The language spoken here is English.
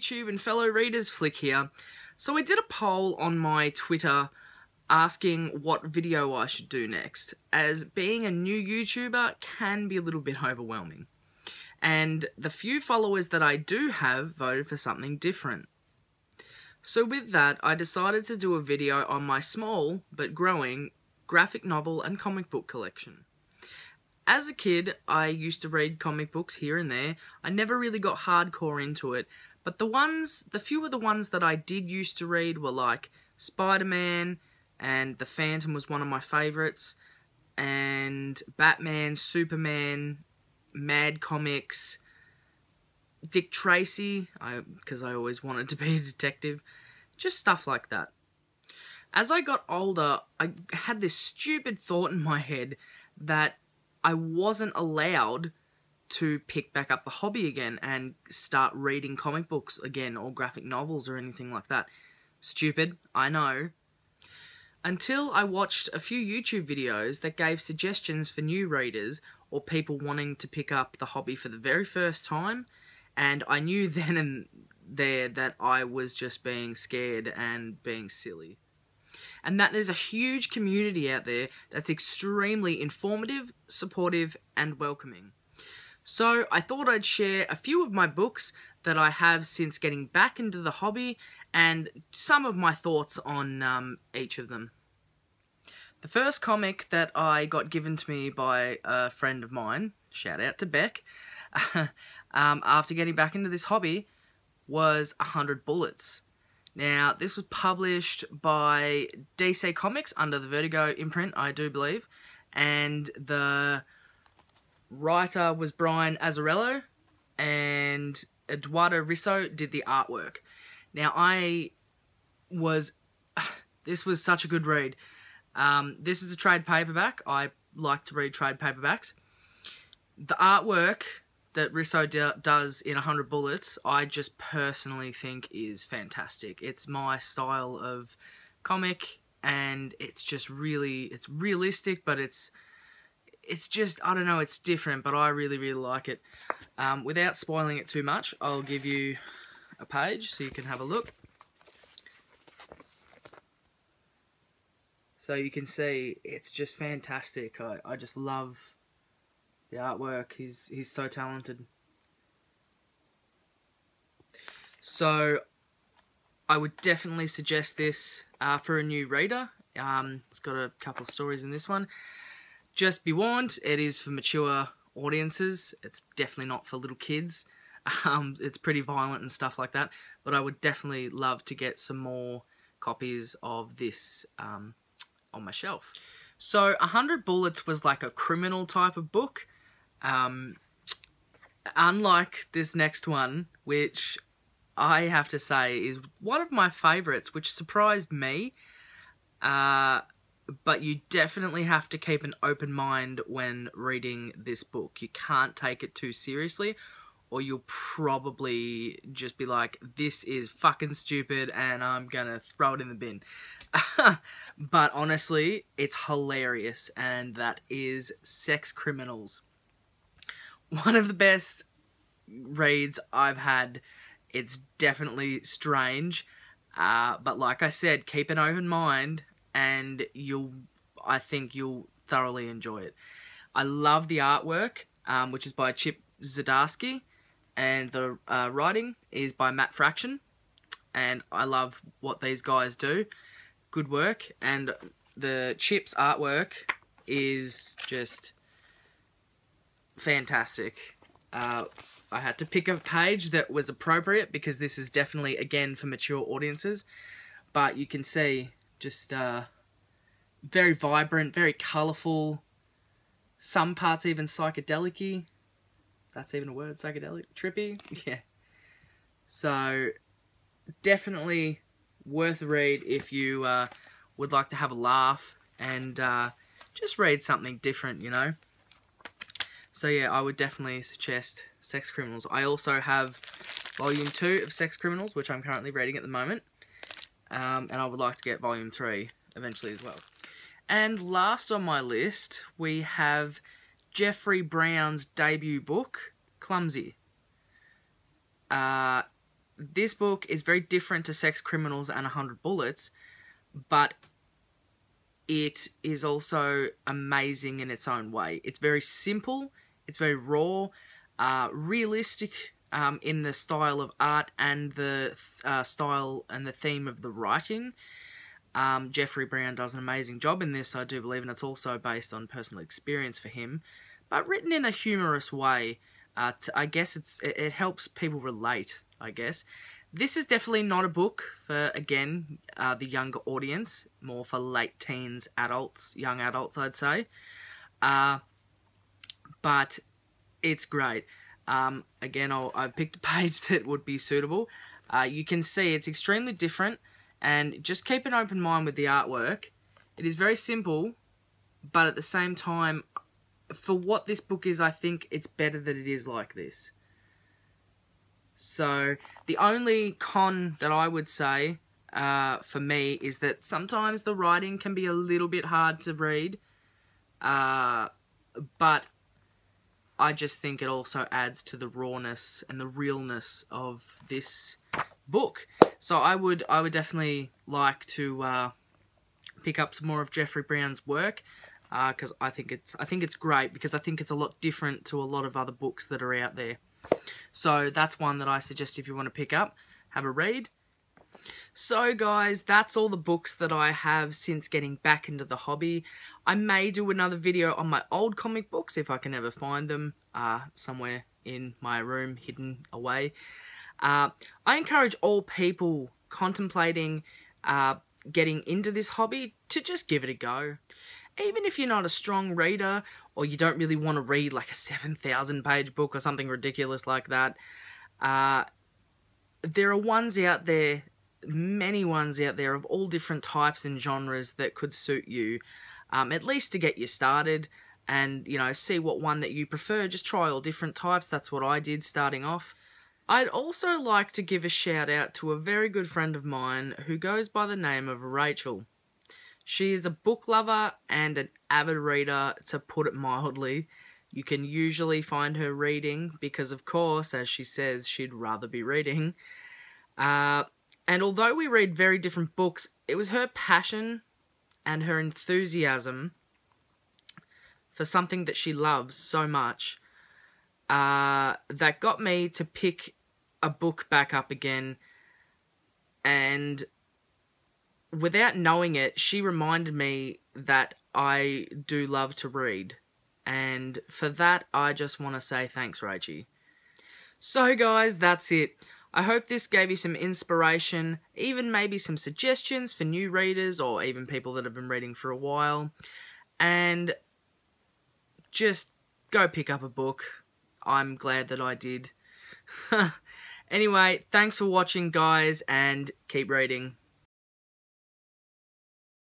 YouTube and fellow readers, Flick here. So I did a poll on my Twitter asking what video I should do next, as being a new YouTuber can be a little bit overwhelming. And the few followers that I do have voted for something different. So with that, I decided to do a video on my small but growing graphic novel and comic book collection. As a kid, I used to read comic books here and there. I never really got hardcore into it, but the few of the ones that I did used to read were like Spider-Man, and The Phantom was one of my favourites, and Batman, Superman, Mad Comics, Dick Tracy, because I always wanted to be a detective, just stuff like that. As I got older, I had this stupid thought in my head that I wasn't allowed to pick back up the hobby again and start reading comic books again or graphic novels or anything like that. Stupid, I know. Until I watched a few YouTube videos that gave suggestions for new readers or people wanting to pick up the hobby for the very first time, and I knew then and there that I was just being scared and being silly. And that there's a huge community out there that's extremely informative, supportive, and welcoming. So I thought I'd share a few of my books that I have since getting back into the hobby, and some of my thoughts on each of them. The first comic that I got given to me by a friend of mine, shout out to Beck, after getting back into this hobby, was 100 Bullets. Now, this was published by DC Comics under the Vertigo imprint, I do believe, and the writer was Brian Azzarello, and Eduardo Risso did the artwork. Now, this was such a good read. This is a trade paperback. I like to read trade paperbacks. The artwork that Risso does in 100 Bullets, I just personally think is fantastic. It's my style of comic, and it's just really, it's realistic, but it's just, I don't know, it's different, but I really, really like it. Without spoiling it too much, I'll give you a page so you can have a look. So you can see, it's just fantastic. I just love the artwork. He's so talented. So I would definitely suggest this for a new reader. It's got a couple of stories in this one. Just be warned, it is for mature audiences. It's definitely not for little kids. It's pretty violent and stuff like that. But I would definitely love to get some more copies of this on my shelf. So 100 Bullets was like a criminal type of book. Unlike this next one, which I have to say is one of my favourites, which surprised me. But you definitely have to keep an open mind when reading this book. You can't take it too seriously, or you'll probably just be like, this is fucking stupid and I'm gonna throw it in the bin. But honestly, it's hilarious, and that is Sex Criminals. One of the best reads I've had. It's definitely strange, but like I said, keep an open mind, and I think you'll thoroughly enjoy it. I love the artwork, which is by Chip Zdarsky, and the writing is by Matt Fraction, and I love what these guys do. Good work, and the Chip's artwork is just fantastic. I had to pick a page that was appropriate because this is definitely, again, for mature audiences, but you can see just very vibrant, very colourful, some parts even psychedelic-y. That's even a word, psychedelic? Trippy? Yeah. So, definitely worth a read if you would like to have a laugh and just read something different, you know. So yeah, I would definitely suggest Sex Criminals. I also have Volume 2 of Sex Criminals, which I'm currently reading at the moment. And I would like to get Volume 3 eventually as well. And last on my list, we have Jeffrey Brown's debut book, Clumsy. this book is very different to Sex Criminals and 100 Bullets, but it is also amazing in its own way. It's very simple, it's very raw, realistic in the style of art and the style and the theme of the writing. Jeffrey Brown does an amazing job in this, I do believe, and it's also based on personal experience for him, but written in a humorous way. I guess it helps people relate, I guess. This is definitely not a book for, again, the younger audience, more for late teens, adults, young adults, I'd say. But it's great. Again, I picked a page that would be suitable. You can see it's extremely different, and just keep an open mind with the artwork. It is very simple, but at the same time, for what this book is, I think it's better that it is like this. So, the only con that I would say for me is that sometimes the writing can be a little bit hard to read, but I just think it also adds to the rawness and the realness of this book. So I would definitely like to pick up some more of Jeffrey Brown's work, because I think it's great, because I think it's a lot different to a lot of other books that are out there. So that's one that I suggest if you want to pick up, have a read. So guys, that's all the books that I have since getting back into the hobby. I may do another video on my old comic books if I can ever find them somewhere in my room hidden away. I encourage all people contemplating getting into this hobby to just give it a go. Even if you're not a strong reader, or you don't really want to read like a 7,000 page book or something ridiculous like that, there are ones out there, many ones out there of all different types and genres that could suit you, at least to get you started, and, you know, see what one that you prefer. Just try all different types. That's what I did starting off. I'd also like to give a shout out to a very good friend of mine who goes by the name of Rachel. She is a book lover and an avid reader, to put it mildly. You can usually find her reading because, of course, as she says, she'd rather be reading. And although we read very different books, it was her passion and her enthusiasm for something that she loves so much that got me to pick a book back up again. And without knowing it, she reminded me that I do love to read. And for that, I just want to say thanks, Rachie. So guys, that's it. I hope this gave you some inspiration, even maybe some suggestions for new readers, or even people that have been reading for a while. And just go pick up a book. I'm glad that I did. Anyway, thanks for watching, guys, and keep reading.